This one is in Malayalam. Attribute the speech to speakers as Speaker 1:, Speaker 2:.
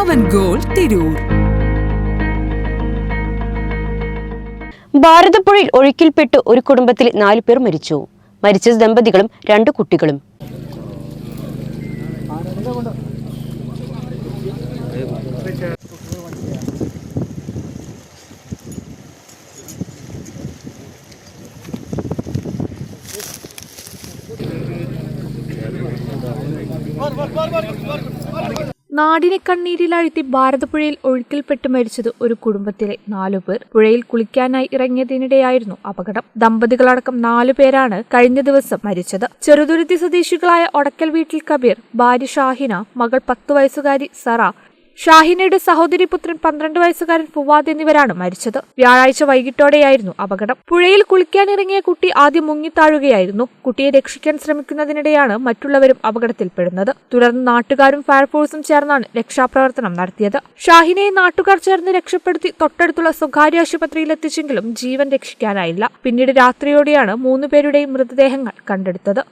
Speaker 1: പവൻ ഗോൾഡ് തിരൂർ.
Speaker 2: ഭാരതപ്പുഴയിൽ ഒഴുക്കിൽപ്പെട്ട് ഒരു കുടുംബത്തിലെ 4 പേർ മരിച്ചു. മരിച്ച ദമ്പതികളും 2 കുട്ടികളും.
Speaker 3: നാടിനെ കണ്ണീരിലാഴ്ത്തി ഭാരതപ്പുഴയിൽ ഒഴുക്കിൽപ്പെട്ട് മരിച്ചത് ഒരു കുടുംബത്തിലെ 4 പേർ. പുഴയിൽ കുളിക്കാനായി ഇറങ്ങിയതിനിടെയായിരുന്നു അപകടം. ദമ്പതികളടക്കം 4 പേരാണ് കഴിഞ്ഞ ദിവസം മരിച്ചത്. ചെറുതുരുത്തി സ്വദേശികളായ ഒടക്കൽ വീട്ടിൽ കബീർ, ഭാര്യ ഷാഹിന, മകൾ 10 വയസ്സുകാരി സറ, ഷാഹിനയുടെ സഹോദരി പുത്രൻ 12 വയസ്സുകാരൻ ഫുവാദ് എന്നിവരാണ് മരിച്ചത്. വ്യാഴാഴ്ച വൈകിട്ടോടെയായിരുന്നു അപകടം. പുഴയിൽ കുളിക്കാനിറങ്ങിയ കുട്ടി ആദ്യം മുങ്ങിത്താഴുകയായിരുന്നു. കുട്ടിയെ രക്ഷിക്കാൻ ശ്രമിക്കുന്നതിനിടെയാണ് മറ്റുള്ളവരും അപകടത്തിൽപ്പെടുന്നത്. തുടർന്ന് നാട്ടുകാരും ഫയർഫോഴ്സും ചേർന്നാണ് രക്ഷാപ്രവർത്തനം നടത്തിയത്. ഷാഹിനയെ നാട്ടുകാർ ചേർന്ന് രക്ഷപ്പെടുത്തി തൊട്ടടുത്തുള്ള സ്വകാര്യ ആശുപത്രിയിൽ എത്തിച്ചെങ്കിലും ജീവൻ രക്ഷിക്കാനായില്ല. പിന്നീട് രാത്രിയോടെയാണ് 3 പേരുടെയും മൃതദേഹങ്ങൾ കണ്ടെടുത്തത്.